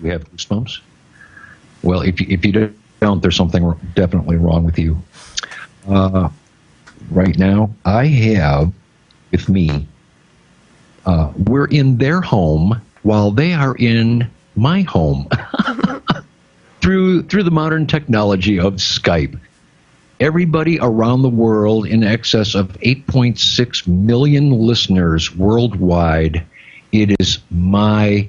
you have goosebumps? Well, if you don't, there's something definitely wrong with you. Right now, I have with me. We're in their home while they are in my home through the modern technology of Skype. Everybody around the world, in excess of 8.6 million listeners worldwide, it is my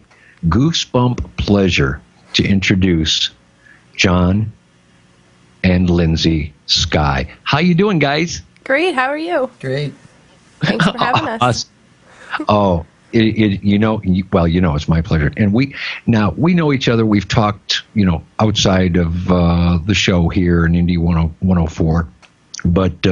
goosebump pleasure to introduce John and Lindsay Sky. How you doing, guys? Great. How are you? Great. Thanks for having us. Oh, it's my pleasure. And we know each other. We've talked, outside of the show here in Indie104. But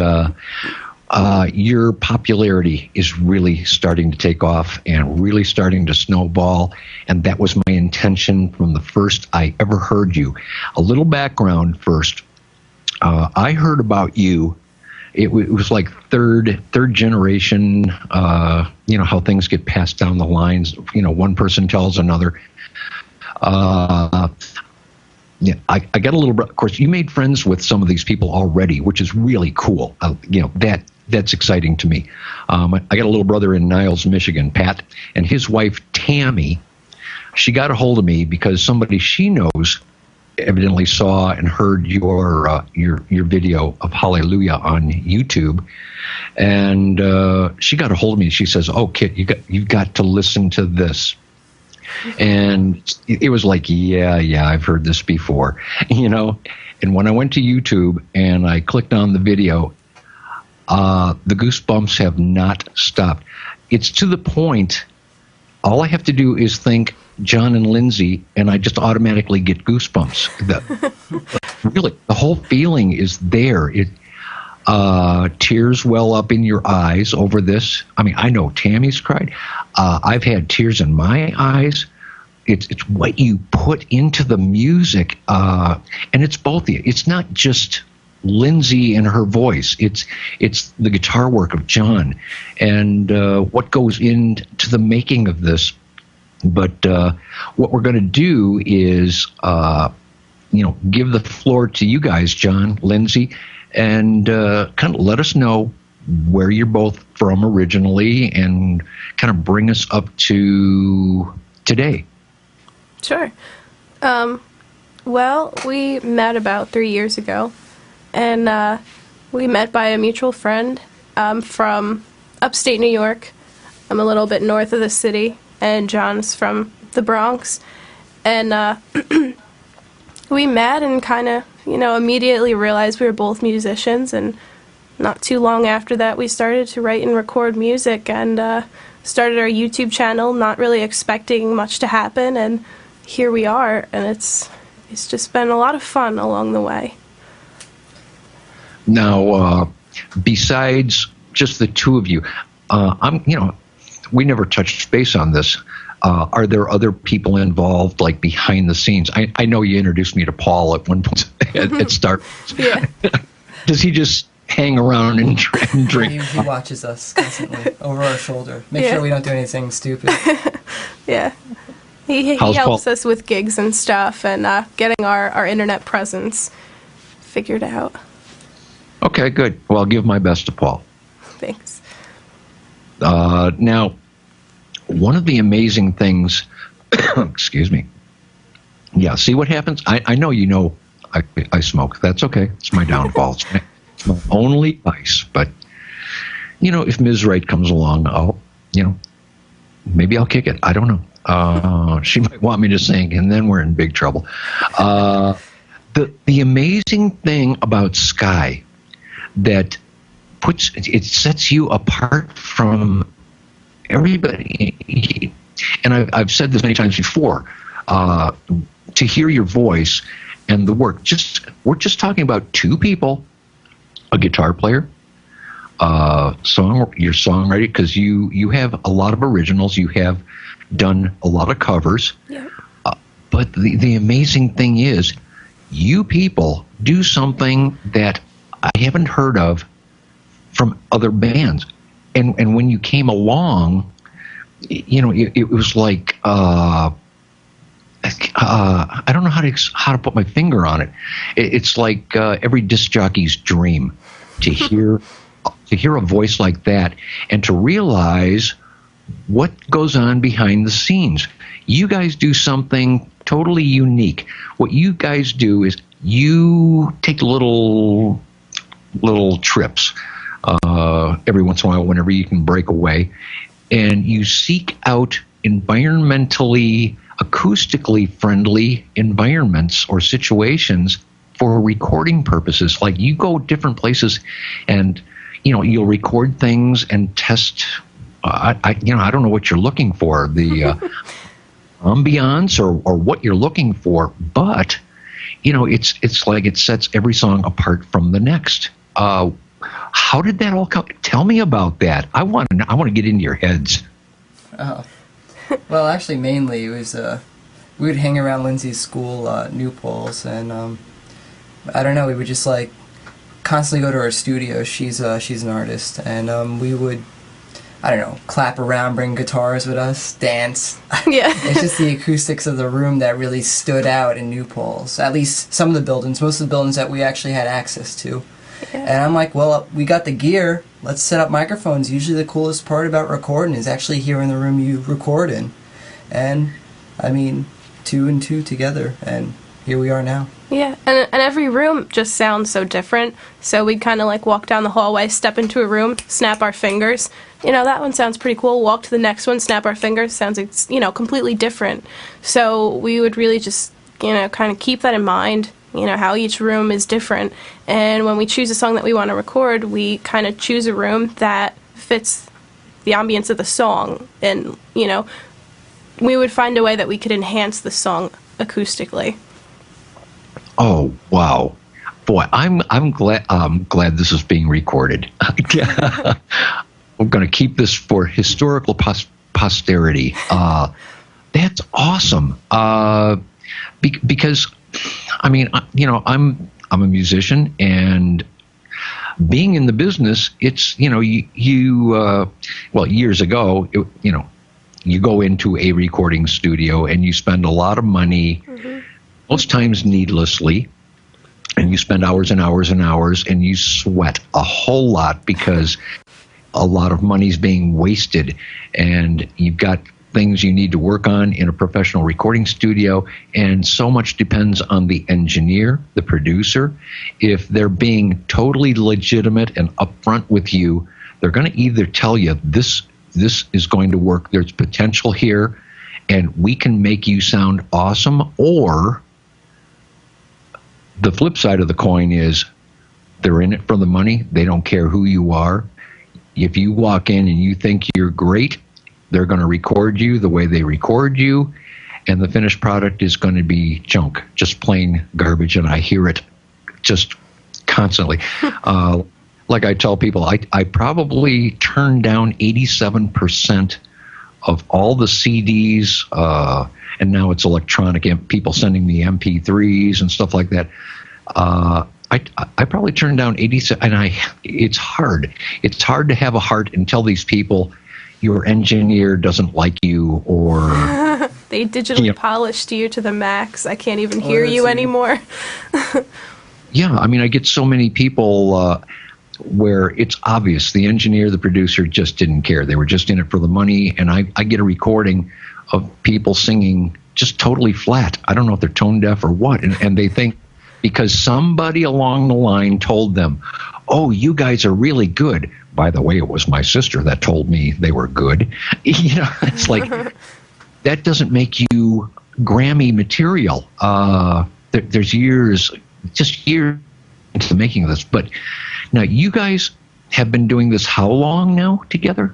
your popularity is really starting to take off and really starting to snowball. And that was my intention from the first I ever heard you. A little background first. I heard about you. It was like third generation, how things get passed down the lines. One person tells another. I got a little bit, of course, you made friends with some of these people already, which is really cool. That's exciting to me. I got a little brother in Niles, Michigan, Pat, and his wife, Tammy. She got a hold of me because somebody she knows evidently saw and heard your video of Hallelujah on YouTube, and she got a hold of me. She says, "Oh, Kit, you've got to listen to this." And it was like, yeah, I've heard this before, And when I went to YouTube and I clicked on the video, the goosebumps have not stopped. It's to the point. All I have to do is think John and Lindsay, and I just automatically get goosebumps. Really, the whole feeling is there. Tears well up in your eyes over this. I mean, I know Tammy's cried. I've had tears in my eyes. It's what you put into the music, and it's both of you. It's not just Lindsay and her voice. It's the guitar work of John, and what goes into the making of this. But what we're going to do is, give the floor to you guys, John, Lindsay, and kind of let us know where you're both from originally and kind of bring us up to today. Sure. Well, we met about 3 years ago, and we met by a mutual friend from upstate New York. I'm a little bit north of the city, and John's from the Bronx. And we met and kind of, immediately realized we were both musicians, and not too long after that we started to write and record music and started our YouTube channel, not really expecting much to happen, and here we are, and it's just been a lot of fun along the way. Now, besides just the two of you, we never touched base on this. Are there other people involved, like behind the scenes? I know you introduced me to Paul at one point at start. Yeah. Does he just hang around and drink? He watches us constantly over our shoulder. Make sure we don't do anything stupid. Yeah. He helps us with gigs and stuff and getting our internet presence figured out. Okay, good. Well, I'll give my best to Paul. Thanks. Now, one of the amazing things, excuse me. Yeah, see what happens? I know I smoke. That's okay. It's my downfall. It's my only vice. But, if Ms. Wright comes along, maybe I'll kick it. I don't know. She might want me to sing, and then we're in big trouble. The amazing thing about Sky that sets you apart from everybody, and I've said this many times before, to hear your voice and the work. We're just talking about two people, a guitar player, your songwriter, because you have a lot of originals, you have done a lot of covers. Yeah. But the amazing thing is, you people do something that I haven't heard of from other bands. And when you came along, it was like, I don't know how to put my finger on it. It's like every disc jockey's dream to hear a voice like that and to realize what goes on behind the scenes. You guys do something totally unique. What you guys do is you take little trips every once in a while, whenever you can break away, and you seek out environmentally, acoustically friendly environments or situations for recording purposes. Like, you go different places and you'll record things and test. I don't know what you're looking for, the ambiance or what you're looking for, but it's like it sets every song apart from the next. How did that all come? Tell me about that. I want to get into your heads. Oh, well, actually, mainly it was we would hang around Lindsay's school, New Poles, and I don't know, we would just like constantly go to her studio. She's an artist, and we would, I don't know, clap around, bring guitars with us, dance. Yeah. It's just the acoustics of the room that really stood out in New Poles. At least some of the buildings, most of the buildings that we actually had access to. Yeah. And I'm like, well, we got the gear. Let's set up microphones. Usually the coolest part about recording is actually hearing the room you record in. And, I mean, 2 and 2 together, and here we are now. Yeah, and every room just sounds so different. So we'd kind of like walk down the hallway, step into a room, snap our fingers. That one sounds pretty cool. Walk to the next one, snap our fingers. Sounds, completely different. So we would really just, kind of keep that in mind, how each room is different. And when we choose a song that we want to record, we kind of choose a room that fits the ambience of the song. And, we would find a way that we could enhance the song acoustically. Oh, wow. Boy, I'm glad this is being recorded. We're going to keep this for historical posterity. That's awesome. Because, I mean, I'm a musician, and being in the business, it's, well, years ago, you go into a recording studio and you spend a lot of money, most times needlessly, and you spend hours and hours and hours, and you sweat a whole lot because a lot of money's being wasted, and you've got things you need to work on in a professional recording studio, and so much depends on the engineer, the producer. If they're being totally legitimate and upfront with you, they're going to either tell you this is going to work, there's potential here, and we can make you sound awesome, or the flip side of the coin is they're in it for the money. They don't care who you are. If you walk in and you think you're great, they're going to record you the way they record you, and the finished product is going to be junk, just plain garbage, and I hear it just constantly. Like I tell people, I probably turn down 87% of all the CDs, and now it's electronic, people sending me MP3s and stuff like that. I probably turn down 87, and it's hard. It's hard to have a heart and tell these people your engineer doesn't like you, or they digitally polished you to the max. I can't even hear you anymore. Yeah, I mean, I get so many people where it's obvious the engineer, the producer just didn't care. They were just in it for the money, and I get a recording of people singing just totally flat. I don't know if they're tone deaf or what, and they think because somebody along the line told them, oh, you guys are really good. By the way, it was my sister that told me they were good. It's like, that doesn't make you Grammy material. There's years into the making of this. But now, you guys have been doing this how long now together?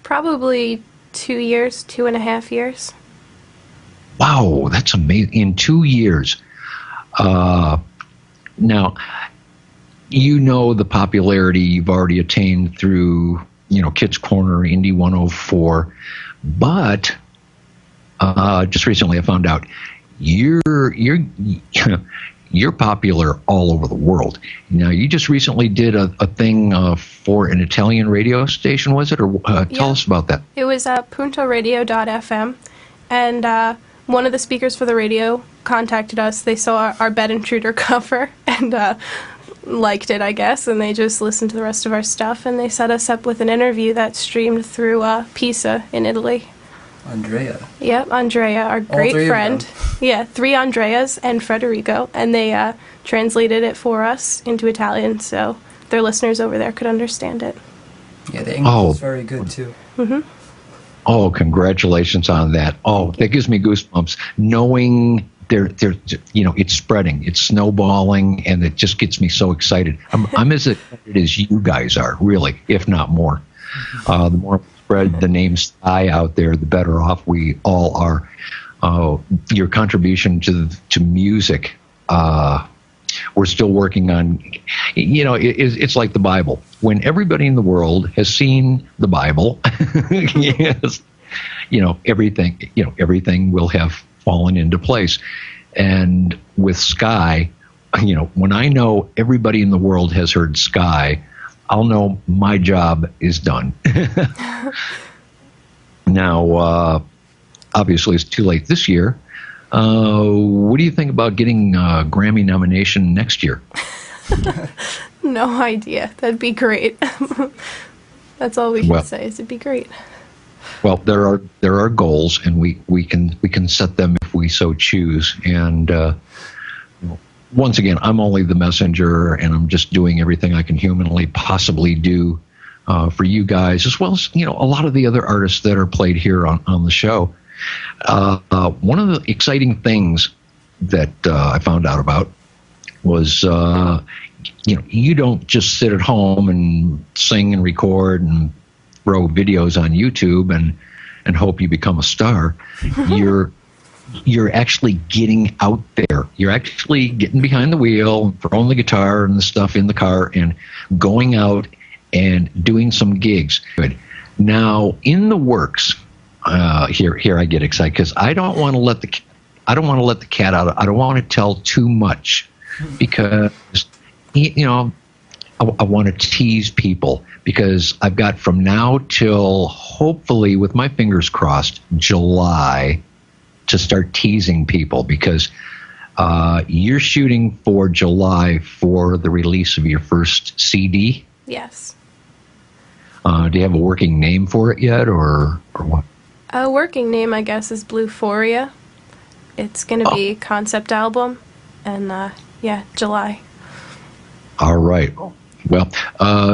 Probably 2 years, 2.5 years. Wow, that's amazing. In 2 years. Now, the popularity you've already attained through, Kids Corner, Indie104, but just recently I found out you're popular all over the world. Now, you just recently did a thing for an Italian radio station, was it? Or tell us about that. It was puntoradio.fm, and one of the speakers for the radio contacted us. They saw our Bed Intruder cover and liked it, I guess, and they just listened to the rest of our stuff, and they set us up with an interview that streamed through Pisa in Italy. Andrea. Yep, Andrea, our great friend. Yeah, 3 Andreas and Federico, and they translated it for us into Italian, so their listeners over there could understand it. Yeah, the English is very good, too. Mm-hmm. Oh, congratulations on that. Oh, that gives me goosebumps. Knowing they're it's spreading, it's snowballing, and it just gets me so excited. I'm as excited as you guys are, really, if not more. The more we spread the name Sky out there, the better off we all are. Your contribution to music, we're still working on. It's like the Bible. When everybody in the world has seen the Bible, yes, everything will have fallen into place. And with Sky, when I know everybody in the world has heard Sky, I'll know my job is done. Now, obviously, it's too late this year. What do you think about getting a Grammy nomination next year? No idea. That'd be great. That's all we can say is it'd be great. Well, there are goals, and we can set them if we so choose. And once again, I'm only the messenger, and I'm just doing everything I can humanly possibly do for you guys, as well as a lot of the other artists that are played here on the show. One of the exciting things that I found out about was you don't just sit at home and sing and record and throw videos on YouTube and hope you become a star. You're actually getting out there. You're actually getting behind the wheel and throwing the guitar and the stuff in the car and going out and doing some gigs. Good. Now, in the works, here I get excited because I don't want to let the cat out. I don't want to tell too much because I want to tease people, because I've got from now till hopefully, with my fingers crossed, July to start teasing people, because you're shooting for July for the release of your first CD. Yes. Do you have a working name for it yet, or what? A working name, I guess, is Bluephoria. It's going to be a concept album, and July. All right. Well,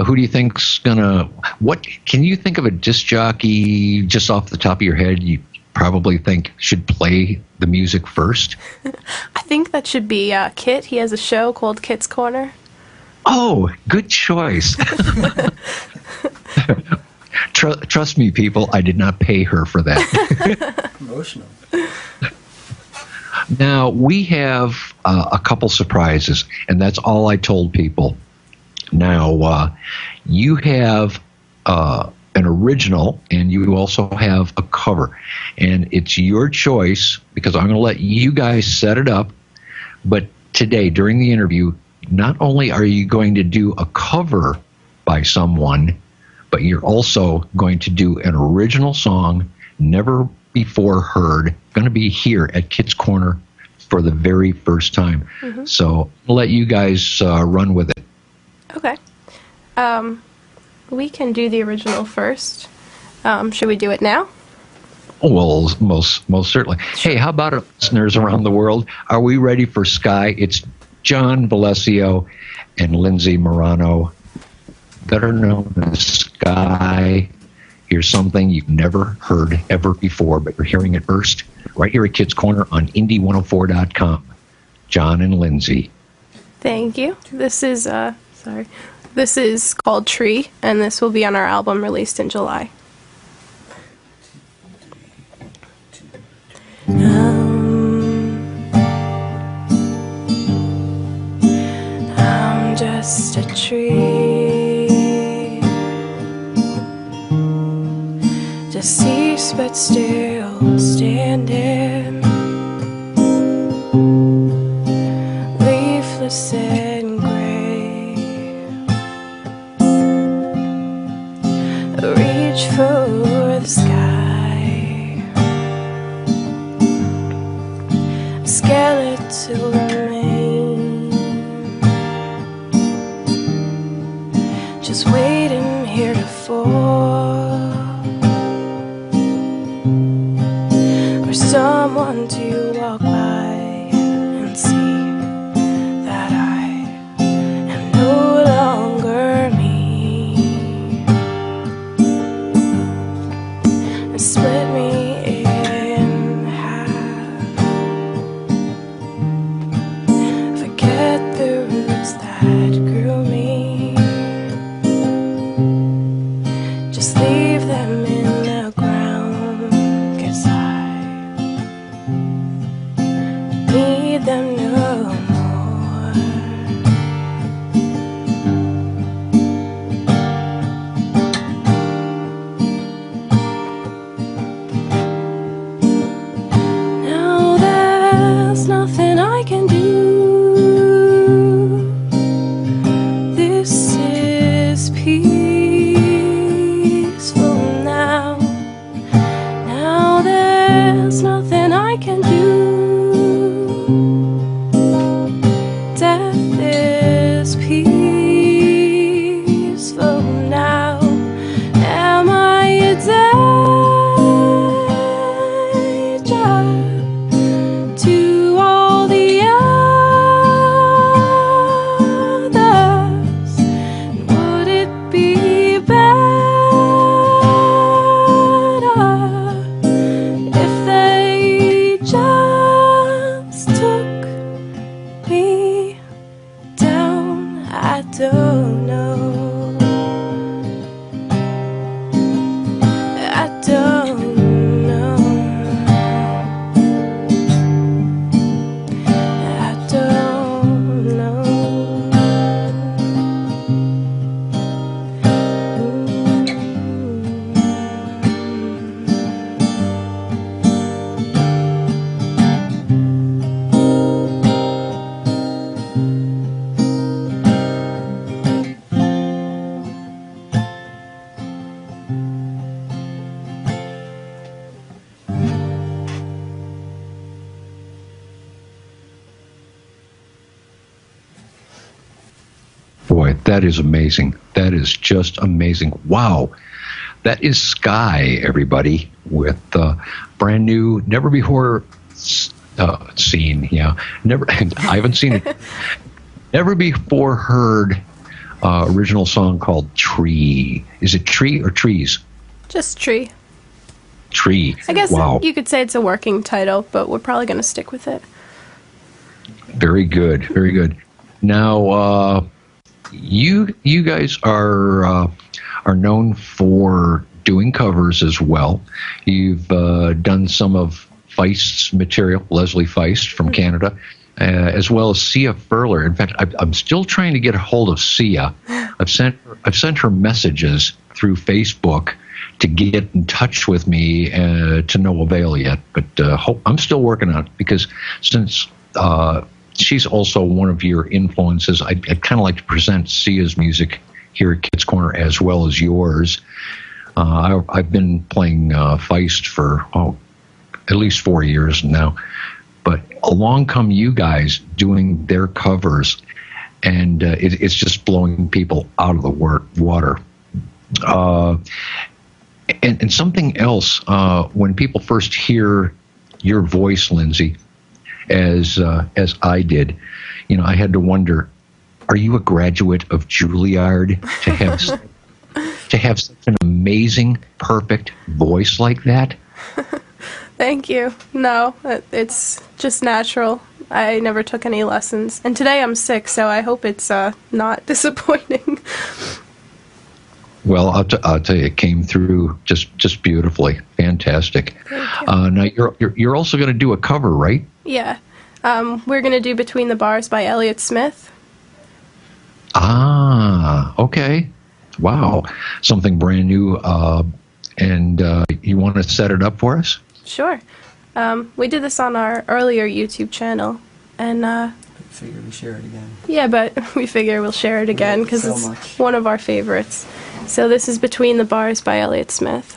who do you think's gonna? What can you think of a disc jockey just off the top of your head? You probably think should play the music first. I think that should be Kit. He has a show called Kit's Corner. Oh, good choice. Trust me, people. I did not pay her for that. Emotional. Now, we have a couple surprises, and that's all I told people. Now, you have an original, and you also have a cover. And it's your choice, because I'm going to let you guys set it up. But today, during the interview, not only are you going to do a cover by someone, but you're also going to do an original song, never before heard, going to be here at Kit's Corner for the very first time. Mm-hmm. So I'll let you guys run with it. Okay. We can do the original first. Should we do it now? Oh, well, most certainly. Hey, how about our listeners around the world? Are we ready for Sky? It's John Valesio and Lindsay Morano, better known as Sky. Here's something you've never heard ever before, but you're hearing it first right here at Kids Corner on Indie104.com. John and Lindsay. Thank you. This is This is called Tree, and this will be on our album released in July. I'm just a tree, deceased but still standing, leafless and gray. Reach for the sky, skeletal remain, just waiting here to fall, for someone to walk by and see that I am no longer me, and split me in half. Forget the roots that grew me, just leave them in the ground, 'cause I need them no more. Now there's nothing I can do. This is peaceful now. Now there's nothing I can do. Death is peaceful now. Am I a danger to all the others? Would it be better if they just took me down? I don't know. I don't know. I don't know. Boy, that is amazing. That is just amazing. Wow. That is Sky, everybody, with brand new, never before seen. Yeah, never. I haven't seen it. Never before heard original song called Tree. Is it Tree or Trees? Just Tree. Tree. I guess Wow. you could say it's a working title, but we're probably going to stick with it. Very good. Very good. Now, you guys are known for doing covers as well. You've done some of Feist's material, Leslie Feist from Canada, as well as Sia Furler. In fact, I'm still trying to get a hold of Sia. I've sent her messages through Facebook to get in touch with me, to no avail yet. But I'm still working on it, because since she's also one of your influences, I'd kind of like to present Sia's music here at Kids Corner as well as yours. I've been playing Feist for at least 4 years now, but along come you guys doing their covers, and it's just blowing people out of the water. And something else, when people first hear your voice, Lindsay, as I did, I had to wonder, are you a graduate of Juilliard to have such an amazing, perfect voice like that? Thank you. No, it's just natural. I never took any lessons. And today I'm sick, so I hope it's not disappointing. Well, I'll tell you, it came through just beautifully. Fantastic. Now, you're also going to do a cover, right? Yeah. We're going to do Between the Bars by Elliott Smith. Ah, okay. Wow. Something brand new. And you want to set it up for us? Sure. We did this on our earlier YouTube channel, and Figure we share it again. yeah, but we figure we'll share it again because so it's much. one of our favorites. So this is Between the Bars by Elliott Smith.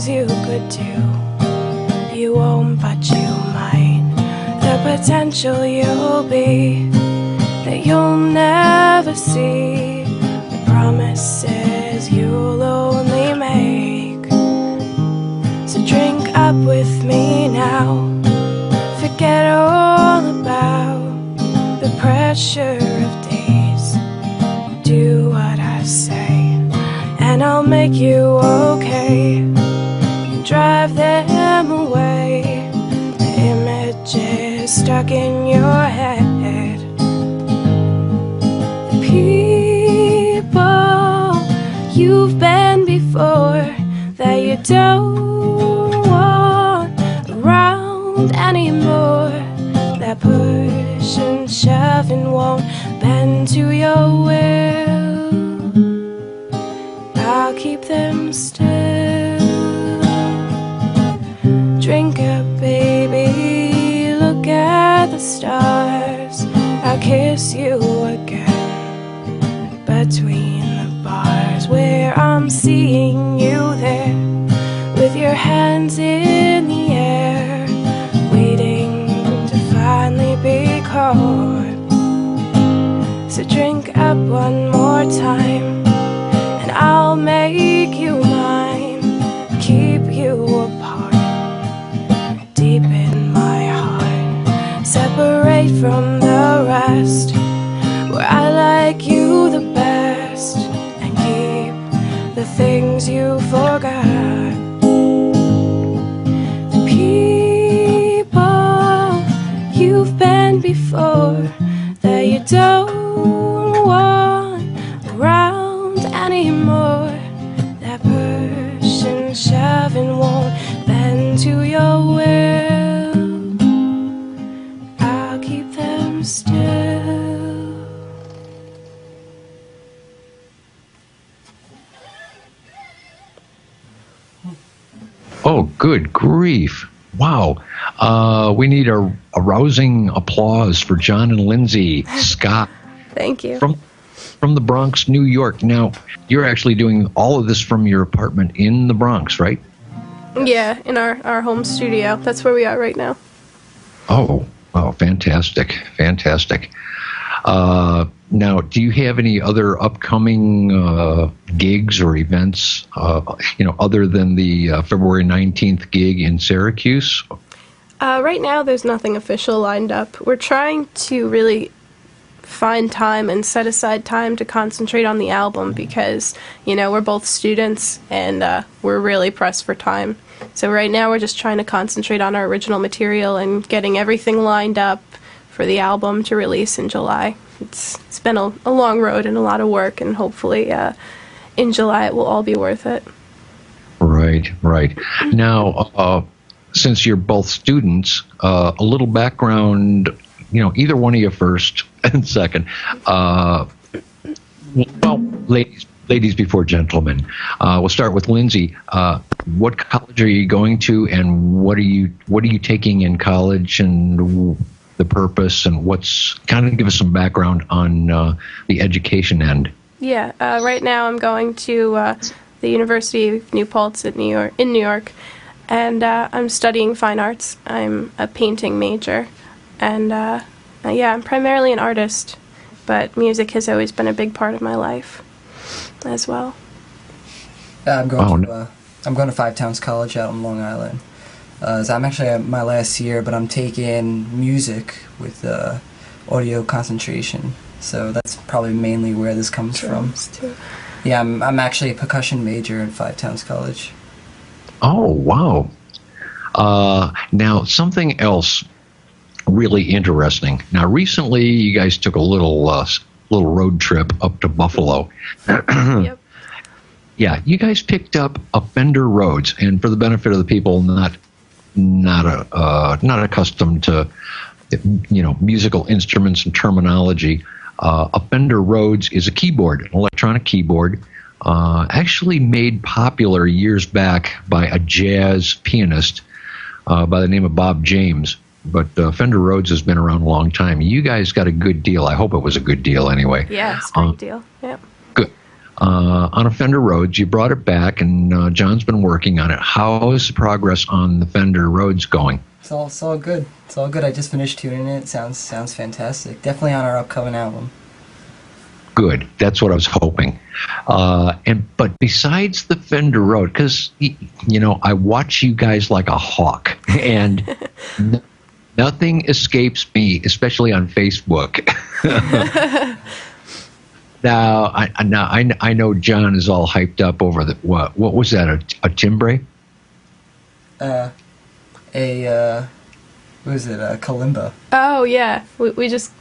things you could do. You won't, but you might. The potential you'll be that you'll never see. The promises you'll only make. So drink up with me now. Forget all about the pressure of days. Do what I say, and I'll make you okay. And drive them away, the images stuck in your head. The people you've been before that you don't want around anymore, that push and shove and won't bend to your will. I'll keep them still. Drink up, baby, look at the stars. I'll kiss you again between the bars, where I'm seeing you there with your hands in the air, waiting to finally be caught. So drink up one more time, and I'll make you mine, keep you apart, deep in my heart, separate from the rest, where I like you the best, and keep the things you forgot. The people you've been before that you don't want around anymore, that push and shove and won't bend to your will. I'll keep them still. Oh, good grief. Wow. We need a rousing applause for John and Lindsay Scott Thank you. from the Bronx, New York. Now, you're actually doing all of this from your apartment in the Bronx, right? Yeah, in our home studio. That's where we are right now. Oh, fantastic. Fantastic. Now, do you have any other upcoming gigs or events, other than the February 19th gig in Syracuse? Right now, there's nothing official lined up. We're trying to really find time and set aside time to concentrate on the album because, we're both students and we're really pressed for time. So right now, we're just trying to concentrate on our original material and getting everything lined up for the album to release in July. It's been a long road and a lot of work, and hopefully in July it will all be worth it. Right. Now, since you're both students, a little background, either one of you first and second. Well, ladies before gentlemen. We'll start with Lindsay. What college are you going to, and what are you taking in college, and the purpose, and what's kind of give us some background on the education end? Yeah, right now I'm going to the University of New Paltz in New York, and I'm studying fine arts. I'm a painting major, and I'm primarily an artist, but music has always been a big part of my life as well. I'm going to Five Towns College out in Long Island. So I'm actually at my last year, but I'm taking music with audio concentration. So that's probably mainly where this comes from. Too. Yeah, I'm actually a percussion major at Five Towns College. Oh, wow. Now, something else really interesting. Now, recently, you guys took a little road trip up to Buffalo. Yep. Yeah, you guys picked up a Fender Rhodes, and for the benefit of the people not accustomed to musical instruments and terminology, a Fender Rhodes is a keyboard, an electronic keyboard, actually made popular years back by a jazz pianist by the name of Bob James. But Fender Rhodes has been around a long time. You guys got a good deal. I hope it was a good deal anyway. Yeah, it's a great deal. Yep. Good. on a Fender Rhodes. You brought it back, and John's been working on it. How is the progress on the Fender Rhodes going? It's all good. It's all good. I just finished tuning it. It sounds fantastic. Definitely on our upcoming album. Good. That's what I was hoping. But besides the Fender Rhodes, because I watch you guys like a hawk, and nothing escapes me, especially on Facebook. Now I know John is all hyped up over the what was that, a timbre? What was it, a kalimba? Oh yeah, we just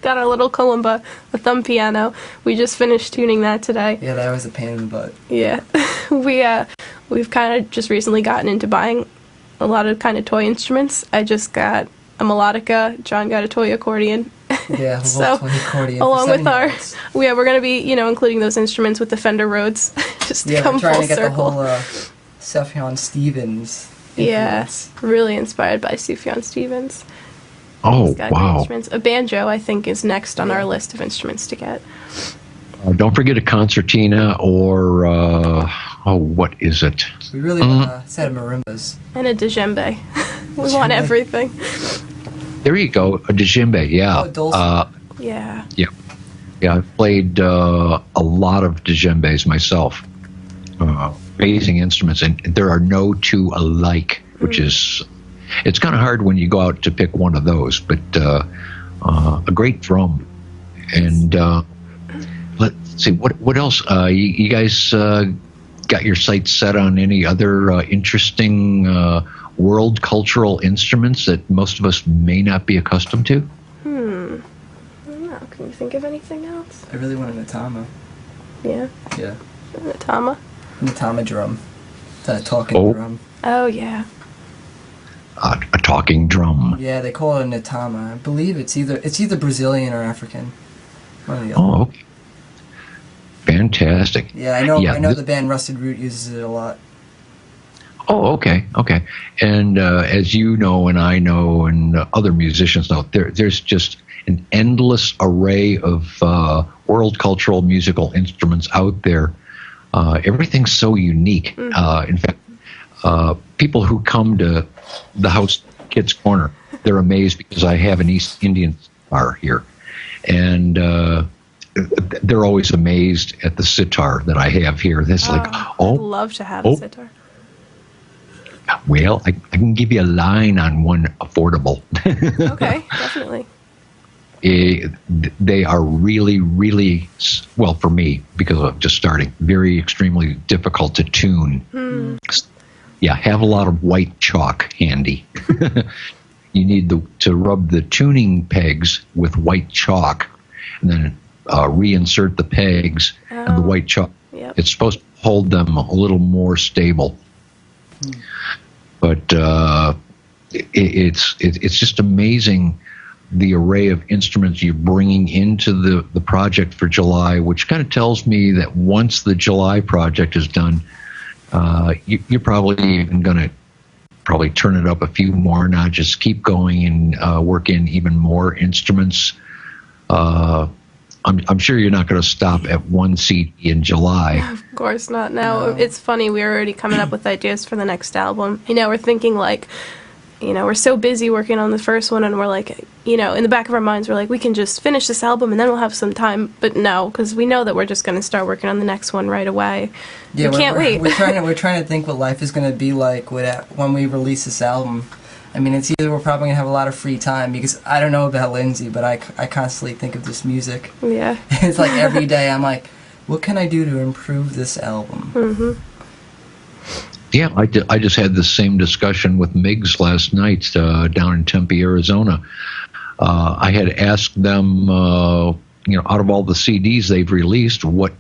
got our little kalimba, a thumb piano. We just finished tuning that today. Yeah, that was a pain in the butt. Yeah, we've kind of just recently gotten into buying a lot of kind of toy instruments. I just got a melodica. John got a toy accordion. Yeah, a so toy accordion along with our, notes. we're going to be including those instruments with the Fender Rhodes, just to Yeah, come we're trying full to get circle. the whole Sufjan Stevens Yeah, influence. really inspired by Sufjan Stevens. Oh, He's got great wow. instruments. A banjo, I think, is next on Yeah. our list of instruments to get. Don't forget a concertina or, what is it? We really want a set of marimbas. And a djembe. We want Djembe. everything. There you go, a djembe, yeah. Oh, dulcimer. Yeah. Yeah. Yeah, I've played a lot of djembes myself. Amazing instruments, and there are no two alike, which is, it's kind of hard when you go out to pick one of those, but a great drum. And let's see, what else? You guys got your sights set on any other interesting world cultural instruments that most of us may not be accustomed to? I don't know. Can you think of anything else? I really want a Natama. Yeah. Yeah. A tama? Natama drum. The talking drum. Oh, yeah. A talking drum. Yeah, they call it a Natama. I believe it's either Brazilian or African. One or the other. Oh, okay. Fantastic. Yeah, I know. Yeah, I know this- the band Rusted Root uses it a lot. Oh, okay. And as you know, and I know, and other musicians know, there's just an endless array of world cultural musical instruments out there. Everything's so unique. In fact, people who come to the house Kids Corner, they're amazed because I have an East Indian sitar here, and they're always amazed at the sitar that I have here. It's like, I'd love to have a sitar. Well, I can give you a line on one affordable. Okay, definitely. They are really, really, well, for me, because I'm just starting, very extremely difficult to tune. Yeah, have a lot of white chalk handy. You need to rub the tuning pegs with white chalk, and then reinsert the pegs and the white chalk. Yep. It's supposed to hold them a little more stable. But it's just amazing the array of instruments you're bringing into the project for July, which kind of tells me that once the July project is done, you're probably even going to turn it up a few more notches, keep going and work in even more instruments. I'm sure you're not going to stop at one CD in July. Of course not. No, it's funny. We're already coming up with ideas for the next album. We're thinking like, we're so busy working on the first one, and we're like, in the back of our minds, we're like, we can just finish this album and then we'll have some time. But no, because we know that we're just going to start working on the next one right away. Yeah, we can't wait. We're trying to think what life is going to be like when we release this album. I mean, it's either we're probably going to have a lot of free time, because I don't know about Lindsay, but I constantly think of this music. Yeah. It's like every day I'm like, what can I do to improve this album? Mm-hmm. Yeah, I just had the same discussion with Miggs last night down in Tempe, Arizona. I had asked them, out of all the CDs they've released, what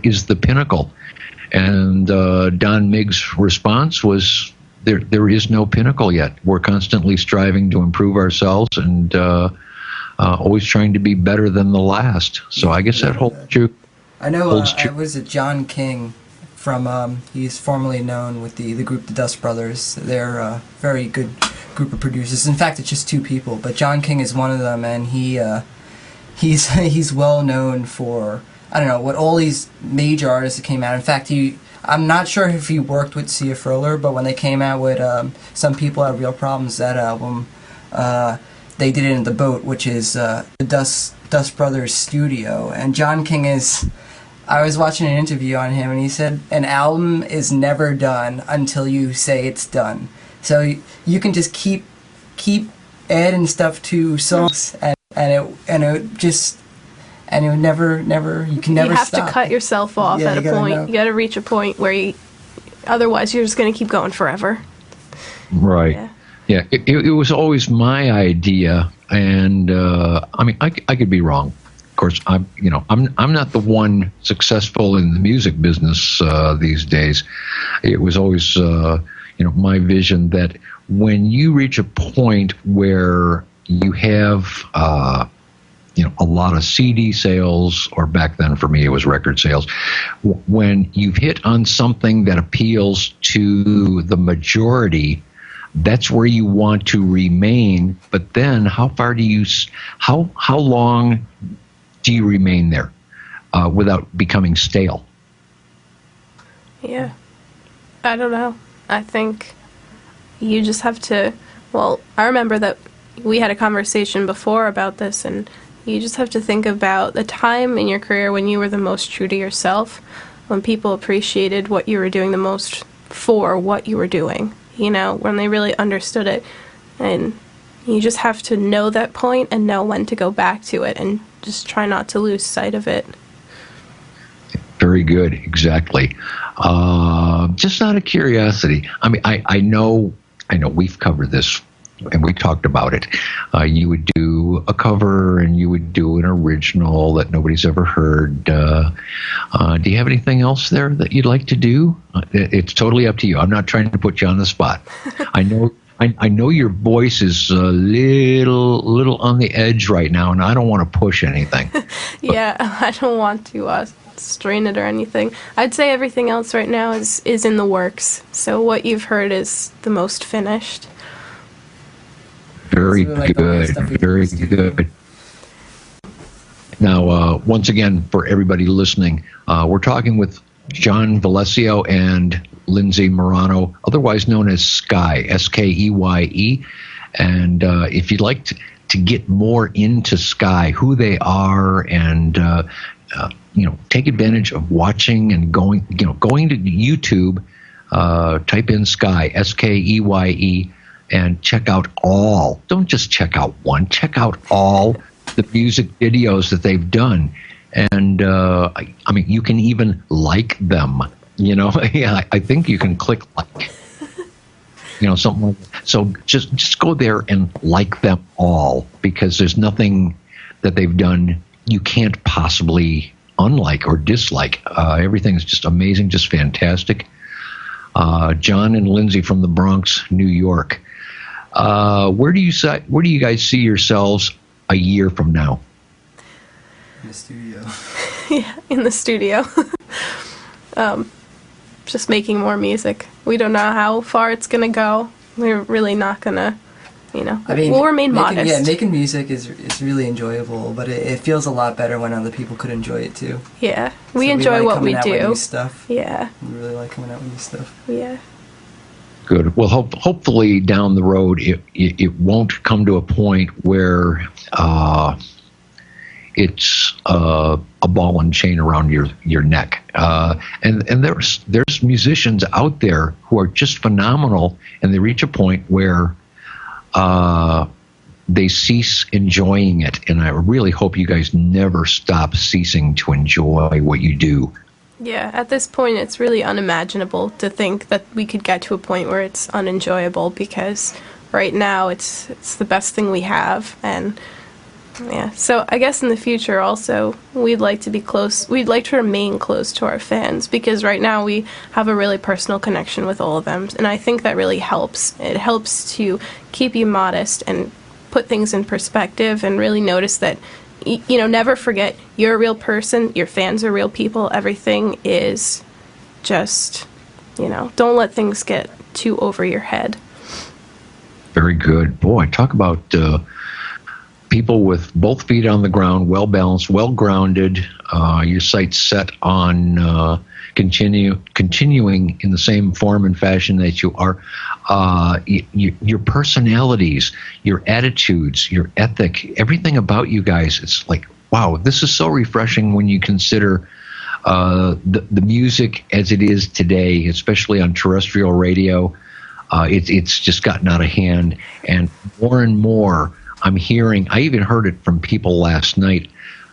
is the pinnacle? And Don Miggs' response was, there is no pinnacle yet. We're constantly striving to improve ourselves and always trying to be better than the last. So I guess that holds true. I know, Holds true. was it John King from, he's formerly known with the group The Dust Brothers. They're a very good group of producers. In fact, it's just two people, but John King is one of them, and he's well known for I don't know, what all these major artists that came out. In fact, I'm not sure if he worked with Sia Furler, but when they came out with Some People Have Real Problems, that album, they did it in the Boat, which is the Dust Brothers studio. And John King I was watching an interview on him, and he said an album is never done until you say it's done. So you can just keep adding stuff to songs, and it would never you can never you have stop. to cut yourself off at a point. You got to reach a point where otherwise you're just going to keep going forever. Right. Yeah. It was always my idea, and I mean, I could be wrong. Of course, I'm not the one successful in the music business these days. It was always my vision that when you reach a point where you have a lot of CD sales, or back then for me it was record sales, when you've hit on something that appeals to the majority, that's where you want to remain. But then how long do you remain there without becoming stale? Yeah. I don't know. I think you just have to, well, I remember that we had a conversation before about this, and you just have to think about the time in your career when you were the most true to yourself, when people appreciated what you were doing the most for what you were doing, when they really understood it. And you just have to know that point and know when to go back to it, and just try not to lose sight of it. Very good. Exactly. Just out of curiosity, I mean, I know we've covered this and we talked about it. You would do a cover and you would do an original that nobody's ever heard. Do you have anything else there that you'd like to do? It's totally up to you. I'm not trying to put you on the spot. I know your voice is a little on the edge right now, and I don't want to push anything. Yeah, I don't want to strain it or anything. I'd say everything else right now is in the works. So what you've heard is the most finished. Very good. Very good. Now, once again, for everybody listening, we're talking with John Valesio and Lindsay Morano, otherwise known as Skye, Skeye. And if you'd like to get more into Skye, who they are, and take advantage of watching and going to YouTube, type in Skye, Skeye, and check out all. Don't just check out one. Check out all the music videos that they've done. And I mean, you can even like them. Yeah, I think you can click like. Something like that. So just go there and like them all, because there's nothing that they've done you can't possibly unlike or dislike. Everything is just amazing, just fantastic. John and Lindsay from the Bronx, New York. Where do you guys see yourselves a year from now? In the studio. Yeah, in the studio. Just making more music. We don't know how far it's gonna go. We're really not gonna, I mean, we'll remain modest. Yeah, making music is really enjoyable, but it feels a lot better when other people could enjoy it too. Yeah, we enjoy what we do. With new stuff. Yeah, we really like coming out with new stuff. Yeah. Good. Well, hopefully down the road it won't come to a point where it's a ball and chain around your neck. And there's musicians out there who are just phenomenal, and they reach a point where they cease enjoying it. And I really hope you guys never stop ceasing to enjoy what you do. Yeah, at this point it's really unimaginable to think that we could get to a point where it's unenjoyable, because right now it's the best thing we have. And yeah, so I guess in the future also we'd like to remain close to our fans, because right now we have a really personal connection with all of them, and I think that really helps. It helps to keep you modest and put things in perspective, and really notice that never forget you're a real person, your fans are real people, everything is just, don't let things get too over your head. Very good. Boy, talk about people with both feet on the ground, well balanced, well grounded. Your site's set on continuing in the same form and fashion that you are. Your personalities, your attitudes, your ethic, everything about you guys. It's like, wow, this is so refreshing when you consider the music as it is today, especially on terrestrial radio. It's just gotten out of hand, and more I'm hearing. I even heard it from people last night,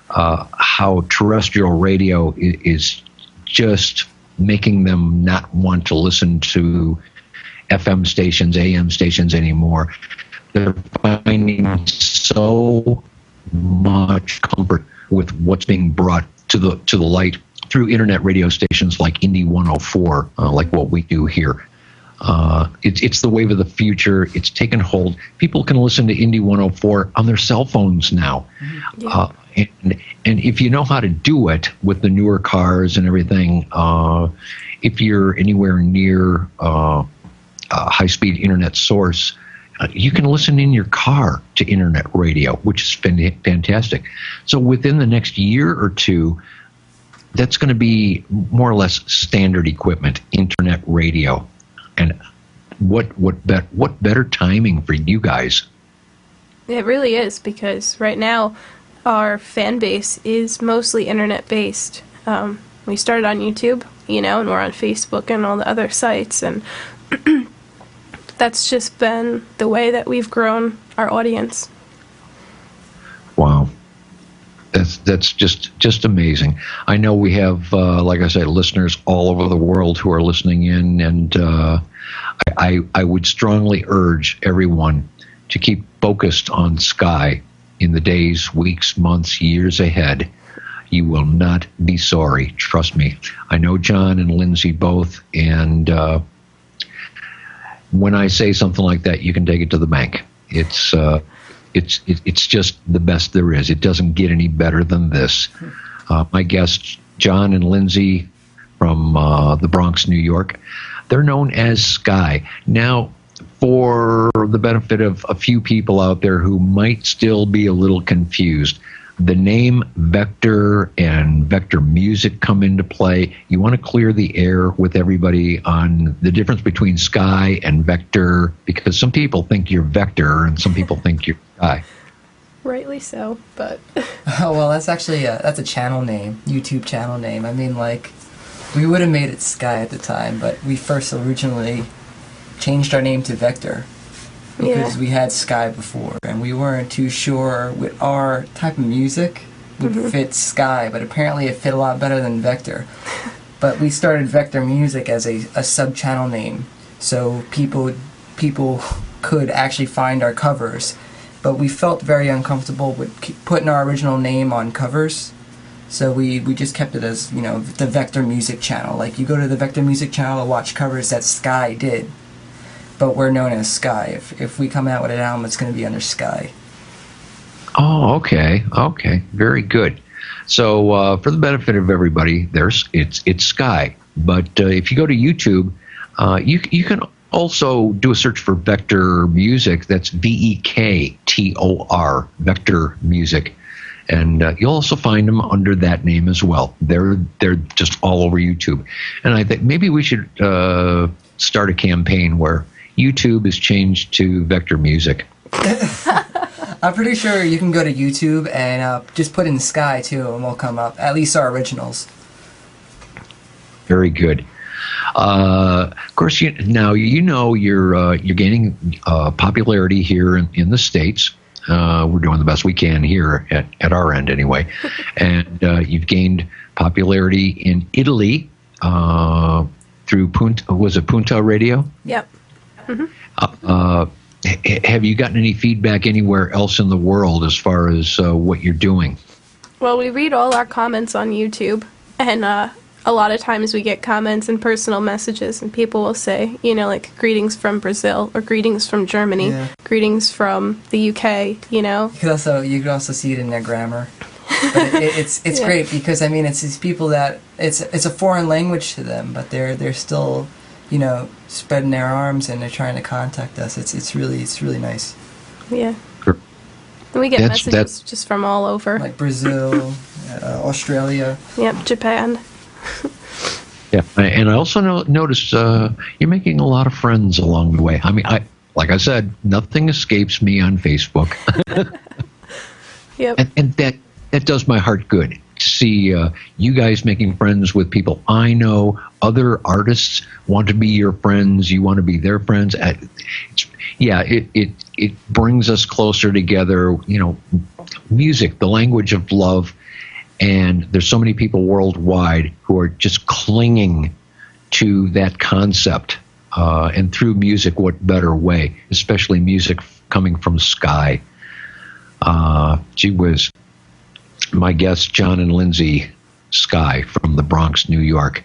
how terrestrial radio is just making them not want to listen to FM stations, AM stations anymore. They're finding so much comfort with what's being brought to the light through internet radio stations like Indie104, like what we do here. It's the wave of the future. It's taken hold. People can listen to Indie104 on their cell phones now. Yeah. And if you know how to do it with the newer cars and everything, if you're anywhere near a high-speed internet source, you can listen in your car to internet radio, which is fantastic. So within the next year or two, that's going to be more or less standard equipment, internet radio. And what better timing for you guys? It really is, because right now our fan base is mostly internet based. We started on YouTube, and we're on Facebook and all the other sites, and that's just been the way that we've grown our audience. Wow. That's just amazing. I know we have, like I said, listeners all over the world who are listening in, and I would strongly urge everyone to keep focused on Sky in the days, weeks, months, years ahead. You will not be sorry. Trust me. I know John and Lindsay both, and when I say something like that, you can take it to the bank. It's just the best there is. It doesn't get any better than this. My guests, John and Lindsay from the Bronx, New York, they're known as Sky. Now, for the benefit of a few people out there who might still be a little confused, the name Vector and Vector Music come into play. You want to clear the air with everybody on the difference between Sky and Vector, because some people think you're Vector and some people think you're Sky. Rightly so, but... Oh, well, that's actually that's a channel name, YouTube channel name. I mean, like, we would have made it Sky at the time, but we first originally changed our name to Vector because we had Sky before, and we weren't too sure with our type of music would fit Sky, but apparently it fit a lot better than Vector. But we started Vector Music as a sub-channel name, so people could actually find our covers. But we felt very uncomfortable with putting our original name on covers, so we just kept it as, the Vector Music channel. Like, you go to the Vector Music channel to watch covers that Sky did, but we're known as Sky. If we come out with an album, it's going to be under Sky. Oh, okay, very good. So for the benefit of everybody, it's Sky. But if you go to YouTube, you can also do a search for Vector Music. That's VEKTOR, Vector Music, and you'll also find them under that name as well. They're just all over YouTube. And I think maybe we should start a campaign where YouTube is changed to Vector Music. I'm pretty sure you can go to YouTube and just put in Sky too, and we'll come up. At least our originals. Very good. Of course, you're gaining popularity here in the States. We're doing the best we can here at our end anyway, and you've gained popularity in Italy through Punta Radio? Yep. Mm-hmm. Have you gotten any feedback anywhere else in the world as far as what you're doing? Well, we read all our comments on YouTube, and a lot of times we get comments and personal messages, and people will say, like, greetings from Brazil, or greetings from Germany, greetings from the UK, You could also see it in their grammar. But it's great because, I mean, it's these people that it's a foreign language to them, but they're still, spreading their arms and they're trying to contact us. It's really nice. Yeah. And we get That's- messages just from all over. Like Brazil, Australia. Yep, Japan. Yeah, and I also noticed you're making a lot of friends along the way. I mean, like I said, nothing escapes me on Facebook, Yep. and that does my heart good to see you guys making friends with people I know. Other artists want to be your friends. You want to be their friends. It brings us closer together. You know, music, the language of love. And there's so many people worldwide who are just clinging to that concept. And through music, what better way, especially music coming from Sky. Gee whiz. My guests, John and Lindsay Sky from the Bronx, New York.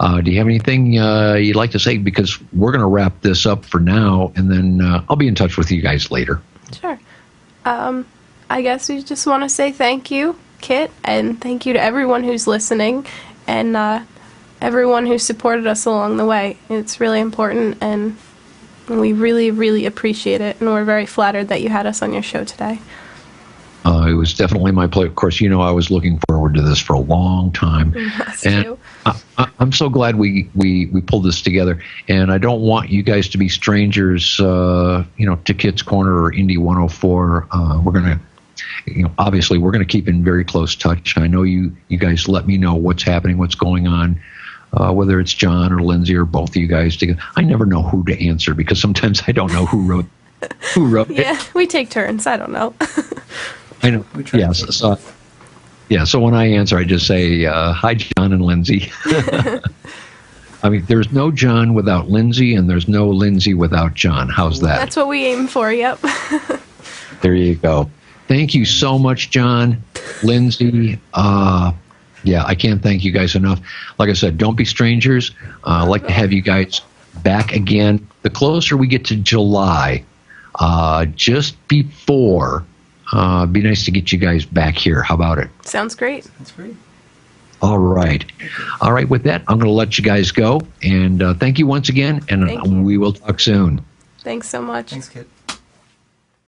Do you have anything you'd like to say? Because we're going to wrap this up for now, and then I'll be in touch with you guys later. Sure. I guess we just want to say thank you, Kit, and thank you to everyone who's listening and everyone who supported us along the way. It's really important, and we really, really appreciate it, and we're very flattered that you had us on your show today. It was definitely my pleasure. Of course, you know I was looking forward to this for a long time. Us And too. I'm so glad we pulled this together. And I don't want you guys to be strangers, to Kit's Corner or Indie104. We're going to, obviously, we're going to keep in very close touch. I know you guys let me know what's happening, what's going on, whether it's John or Lindsay or both of you guys together. I never know who to answer because sometimes I don't know who wrote it. Yeah, we take turns. I don't know. I know. We try Yeah. to So when I answer, I just say, "Hi, John and Lindsay." I mean, there's no John without Lindsay, and there's no Lindsay without John. How's that? That's what we aim for. Yep. There you go. Thank you so much, John, Lindsay. Yeah, I can't thank you guys enough. Like I said, don't be strangers. I'd like to have you guys back again. The closer we get to July, just before. Be nice to get you guys back here. How about it? Sounds great. That's great. All right. All right. With that, I'm going to let you guys go. And thank you once again. And Thank you. we will talk soon. Thanks so much. Thanks, Kit.